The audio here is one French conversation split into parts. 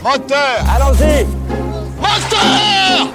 Moteur! Allons-y! Moteur!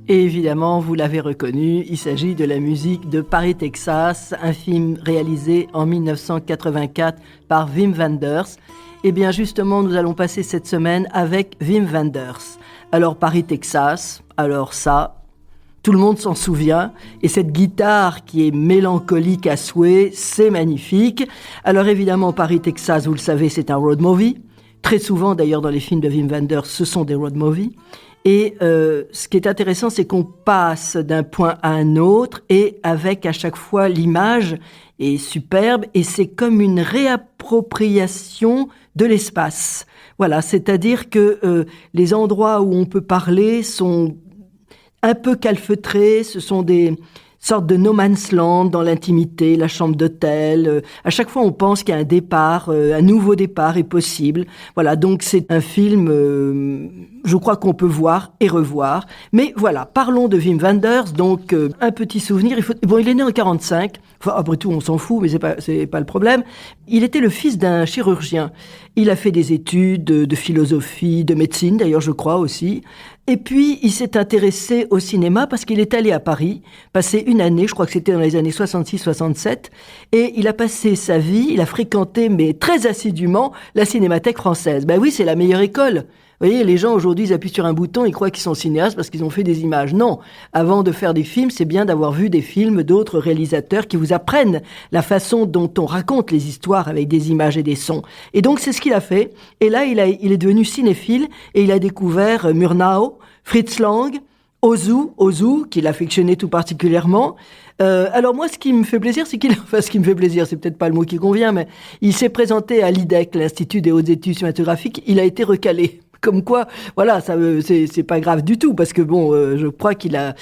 Et évidemment, vous l'avez reconnu, il s'agit de la musique de Paris, Texas, un film réalisé en 1984 par Wim Wenders. Et bien justement, nous allons passer cette semaine avec Wim Wenders. Alors Paris, Texas, alors ça, tout le monde s'en souvient. Et cette guitare qui est mélancolique à souhait, c'est magnifique. Alors évidemment, Paris, Texas, vous le savez, c'est un road movie. Très souvent, d'ailleurs, dans les films de Wim Wenders, ce sont des road movies. Et ce qui est intéressant, c'est qu'on passe d'un point à un autre et avec à chaque fois l'image est superbe et c'est comme une réappropriation de l'espace. Voilà, c'est-à-dire que les endroits où on peut parler sont un peu calfeutrés, ce sont des sortes de no man's land dans l'intimité, la chambre d'hôtel. À chaque fois, on pense qu'il y a un départ, un nouveau départ est possible. Voilà, donc c'est un film, je crois qu'on peut voir et revoir. Mais voilà, parlons de Wim Wenders. Donc, un petit souvenir. Il est né en 1945. Enfin, après tout, on s'en fout, mais c'est pas le problème. Il était le fils d'un chirurgien. Il a fait des études de philosophie, de médecine, d'ailleurs, je crois aussi. Et puis, il s'est intéressé au cinéma parce qu'il est allé à Paris, passer une année, je crois que c'était dans les années 66-67, et il a passé sa vie, il a fréquenté, mais très assidûment, la Cinémathèque française. Ben oui, c'est la meilleure école. Vous voyez, les gens aujourd'hui, ils appuient sur un bouton, ils croient qu'ils sont cinéastes parce qu'ils ont fait des images. Non, avant de faire des films, c'est bien d'avoir vu des films d'autres réalisateurs qui vous apprennent la façon dont on raconte les histoires avec des images et des sons. Et donc, c'est ce qu'il a fait. Et là, il est devenu cinéphile et il a découvert Murnau, Fritz Lang, Ozu, qu'il affectionnait tout particulièrement. Alors moi, ce qui me fait plaisir, c'est ce qui me fait plaisir, c'est peut-être pas le mot qui convient, mais il s'est présenté à l'IDEC, l'Institut des hautes études cinématographiques, il a été recalé. Comme quoi, voilà, c'est pas grave du tout, parce que bon, je crois qu'il a,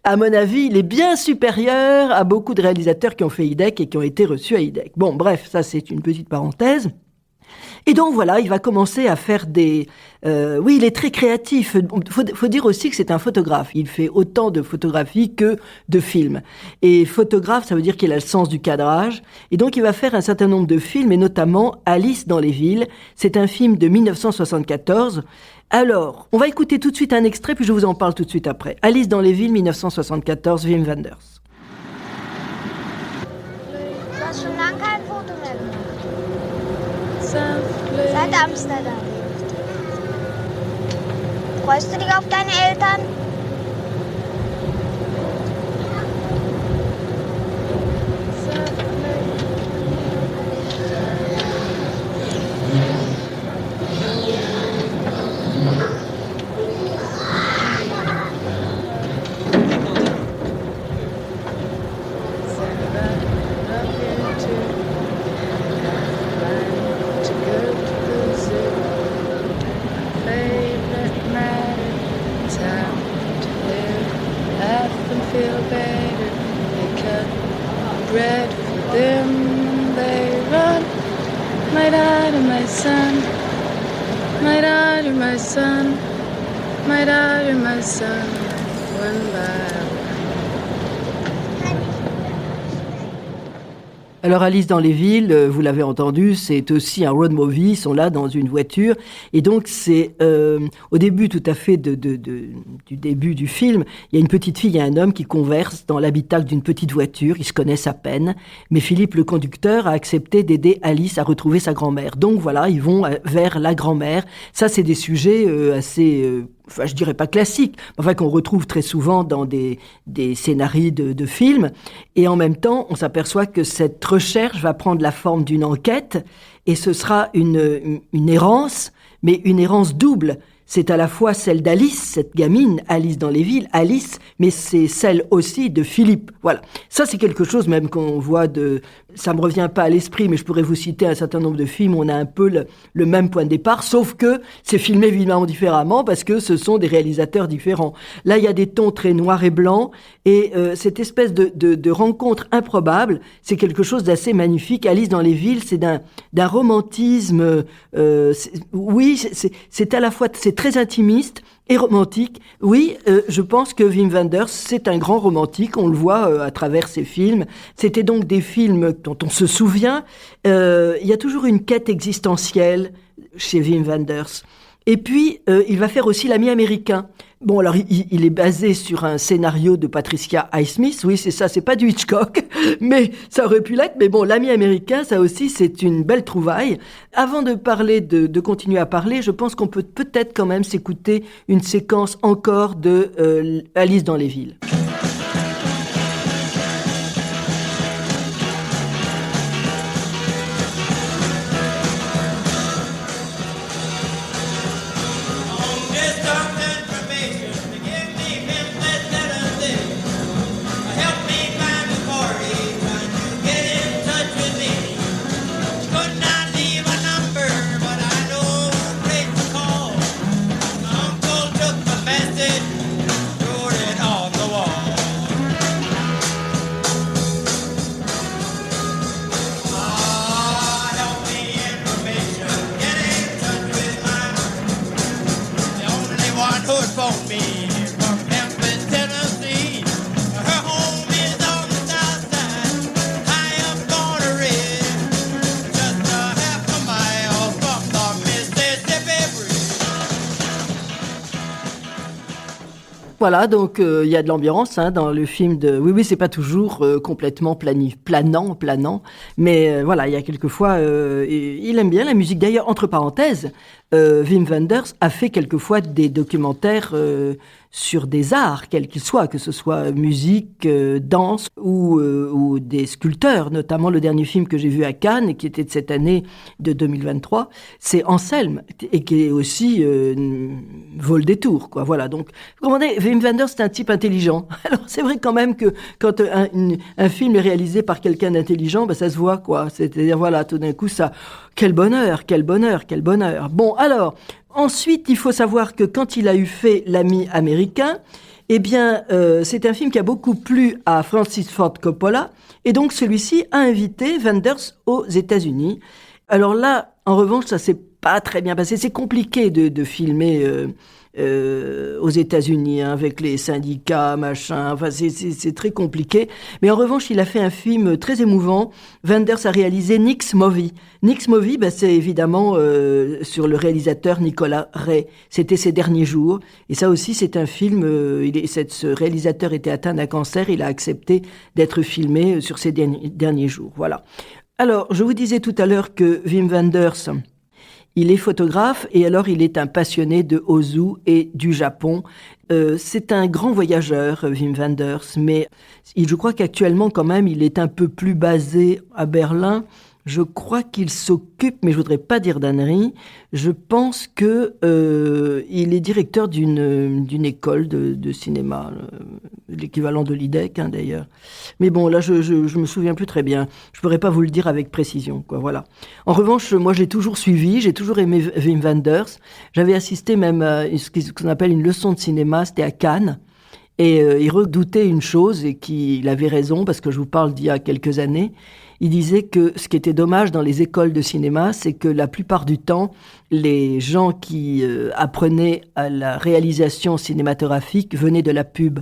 à mon avis, il est bien supérieur à beaucoup de réalisateurs qui ont fait IDEC et qui ont été reçus à IDEC. Bon, bref, ça c'est une petite parenthèse. Et donc voilà, il va commencer à faire des... oui, il est très créatif. Faut dire aussi que c'est un photographe. Il fait autant de photographies que de films. Et photographe, ça veut dire qu'il a le sens du cadrage. Et donc il va faire un certain nombre de films, et notamment Alice dans les villes. C'est un film de 1974. Alors, on va écouter tout de suite un extrait, puis je vous en parle tout de suite après. Alice dans les villes, 1974, Wim Wenders. Seit Amsterdam. Freust du dich auf deine Eltern? Alors Alice dans les villes, vous l'avez entendu, c'est aussi un road movie, ils sont là dans une voiture, et donc c'est au début tout à fait du début du film, il y a une petite fille et un homme qui conversent dans l'habitacle d'une petite voiture, ils se connaissent à peine, mais Philippe le conducteur a accepté d'aider Alice à retrouver sa grand-mère. Donc voilà, ils vont vers la grand-mère, ça c'est des sujets assez enfin je dirais pas classique, enfin qu'on retrouve très souvent dans des scénarios de films. Et en même temps, on s'aperçoit que cette recherche va prendre la forme d'une enquête et ce sera une errance, mais une errance double. C'est à la fois celle d'Alice, cette gamine, Alice dans les villes, Alice, mais c'est celle aussi de Philippe. Voilà. Ça, c'est quelque chose même qu'on voit ça me revient pas à l'esprit, mais je pourrais vous citer un certain nombre de films où on a un peu le même point de départ, sauf que c'est filmé évidemment différemment parce que ce sont des réalisateurs différents. Là, il y a des tons très noirs et blancs et cette espèce de rencontre improbable, c'est quelque chose d'assez magnifique. Alice dans les villes, c'est d'un romantisme, c'est à la fois, c'est très intimiste et romantique. Oui, je pense que Wim Wenders, c'est un grand romantique, on le voit à travers ses films. C'était donc des films dont on se souvient. Il y a toujours une quête existentielle chez Wim Wenders. Et puis, il va faire aussi L'Ami américain. Bon, alors, il est basé sur un scénario de Patricia Highsmith. Oui, c'est ça, c'est pas du Hitchcock, mais ça aurait pu l'être. Mais bon, L'Ami américain, ça aussi, c'est une belle trouvaille. Avant de parler, de continuer à parler, je pense qu'on peut peut-être quand même s'écouter une séquence encore de Alice dans les villes. Voilà, donc il y a de l'ambiance dans le film de... Oui, c'est pas toujours complètement planant, mais voilà, il y a quelquefois... il aime bien la musique. D'ailleurs, entre parenthèses, Wim Wenders a fait quelquefois des documentaires sur des arts, quels qu'ils soient, que ce soit musique, danse ou des sculpteurs. Notamment le dernier film que j'ai vu à Cannes, qui était de cette année de 2023, c'est Anselme, et qui est aussi Vol des Tours, quoi. Voilà, donc, comment dire, Wim Wenders, c'est un type intelligent. Alors, c'est vrai quand même que quand un film est réalisé par quelqu'un d'intelligent, ça se voit, quoi. C'est-à-dire, voilà, tout d'un coup, ça... Quel bonheur. Bon, alors, ensuite, il faut savoir que quand il a eu fait L'Ami américain, eh bien, c'est un film qui a beaucoup plu à Francis Ford Coppola, et donc celui-ci a invité Wenders aux États-Unis. Alors là, en revanche, ça s'est pas très bien passé. C'est compliqué de filmer aux États-Unis avec les syndicats, machin. Enfin, c'est très compliqué. Mais en revanche, il a fait un film très émouvant. Wenders a réalisé Nick's Movie. Nick's Movie, c'est évidemment sur le réalisateur Nicolas Ray. C'était Ses derniers jours. Et ça aussi, c'est un film... ce réalisateur était atteint d'un cancer. Il a accepté d'être filmé sur ses derniers jours. Voilà. Alors, je vous disais tout à l'heure que Wim Wenders... Il est photographe et alors il est un passionné de Ozu et du Japon. C'est un grand voyageur, Wim Wenders, mais je crois qu'actuellement quand même il est un peu plus basé à Berlin. Je crois qu'il s'occupe, mais je voudrais pas dire d'ânerie, je pense que il est directeur d'une école de cinéma, l'équivalent de l'IDEC d'ailleurs. Mais bon, là je me souviens plus très bien. Je pourrais pas vous le dire avec précision, quoi. Voilà. En revanche, moi j'ai toujours aimé Wim Wenders. J'avais assisté même à ce qu'on appelle une leçon de cinéma, c'était à Cannes. Et il redoutait une chose, et qu'il avait raison, parce que je vous parle d'il y a quelques années. Il disait que ce qui était dommage dans les écoles de cinéma, c'est que la plupart du temps, les gens qui apprenaient à la réalisation cinématographique venaient de la pub.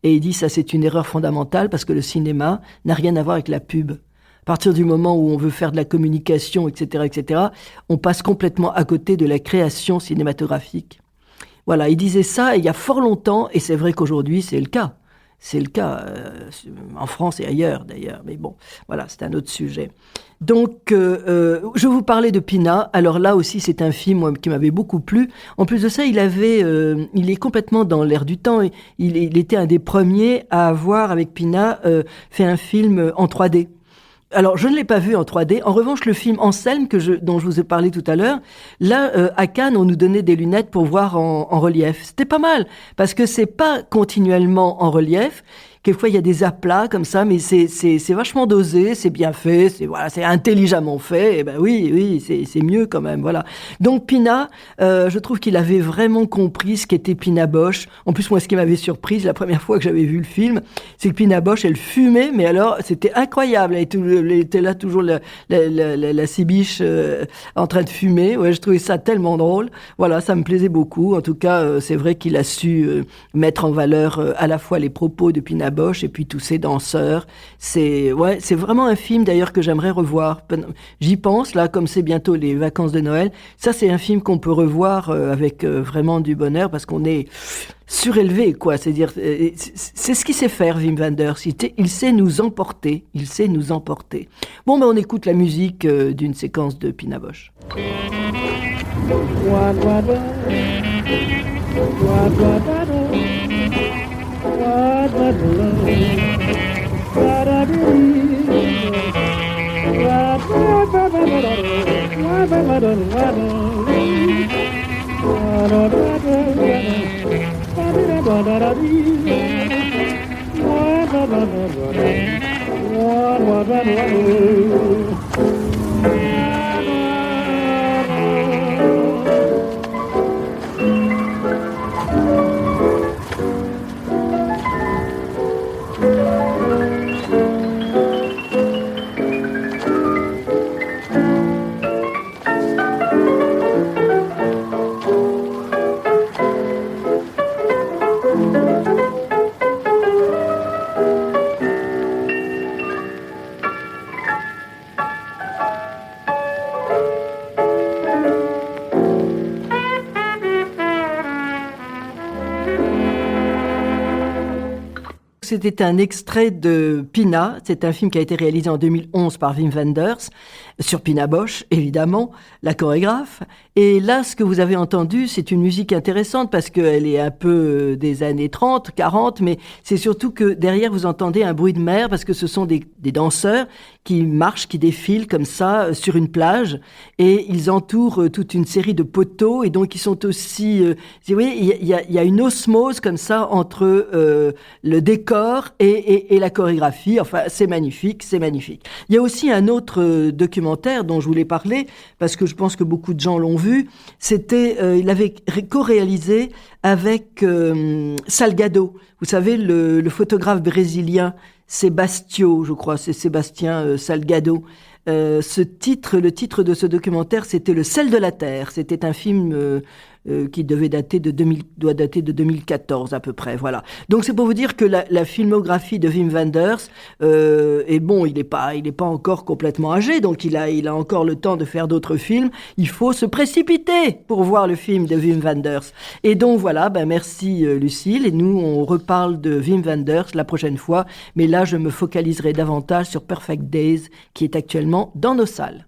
Et il dit ça, c'est une erreur fondamentale parce que le cinéma n'a rien à voir avec la pub. À partir du moment où on veut faire de la communication, etc., on passe complètement à côté de la création cinématographique. Voilà, il disait ça il y a fort longtemps, et c'est vrai qu'aujourd'hui, c'est le cas. C'est le cas en France et ailleurs d'ailleurs, mais bon, voilà, c'est un autre sujet. Donc, je vous parlais de Pina. Alors là aussi, c'est un film moi, qui m'avait beaucoup plu. En plus de ça, il est complètement dans l'air du temps. Il était un des premiers à avoir, avec Pina, fait un film en 3D. Alors, je ne l'ai pas vu en 3D. En revanche, le film Anselme, dont je vous ai parlé tout à l'heure, là, à Cannes, on nous donnait des lunettes pour voir en relief. C'était pas mal, parce que c'est pas continuellement en relief. Quelquefois, il y a des aplats comme ça, mais c'est vachement dosé, c'est bien fait, c'est intelligemment fait. Et ben oui, c'est mieux quand même, voilà. Donc Pina, je trouve qu'il avait vraiment compris ce qu'était Pina Bausch. En plus, moi, ce qui m'avait surprise la première fois que j'avais vu le film, c'est que Pina Bausch, elle fumait, mais alors c'était incroyable. Elle était là toujours la cibiche en train de fumer. Ouais, je trouvais ça tellement drôle. Voilà, ça me plaisait beaucoup. En tout cas, c'est vrai qu'il a su mettre en valeur à la fois les propos de Pina Bausch et puis tous ces danseurs. C'est vraiment un film d'ailleurs que j'aimerais revoir. J'y pense là, comme c'est bientôt les vacances de Noël. Ça, c'est un film qu'on peut revoir avec vraiment du bonheur parce qu'on est surélevé, quoi. C'est-à-dire, c'est ce qu'il sait faire, Wim Wenders. Il sait nous emporter. Il sait nous emporter. Bon, ben on écoute la musique d'une séquence de Pina Bausch. C'était un extrait de Pina. C'est un film qui a été réalisé en 2011 par Wim Wenders, sur Pina Bausch, évidemment, la chorégraphe. Et là, ce que vous avez entendu, c'est une musique intéressante parce qu'elle est un peu des années 30, 40, mais c'est surtout que derrière, vous entendez un bruit de mer parce que ce sont des danseurs qui marchent, qui défilent comme ça sur une plage et ils entourent toute une série de poteaux et donc ils sont aussi... vous voyez, il y a une osmose comme ça entre le décor et la chorégraphie. Enfin, c'est magnifique, c'est magnifique. Il y a aussi un autre documentaire dont je voulais parler parce que je pense que beaucoup de gens l'ont vu. C'était, il avait co-réalisé avec Salgado. Vous savez, le photographe brésilien Sébastio, je crois, c'est Sébastien Salgado. Le titre de ce documentaire, c'était Le sel de la terre. C'était un film qui doit dater de 2014 à peu près, voilà. Donc c'est pour vous dire que la filmographie de Wim Wenders est bon, il est pas encore complètement âgé, donc il a encore le temps de faire d'autres films. Il faut se précipiter pour voir le film de Wim Wenders. Et donc voilà, merci Lucille, et nous on reparle de Wim Wenders la prochaine fois, mais là je me focaliserai davantage sur Perfect Days qui est actuellement dans nos salles.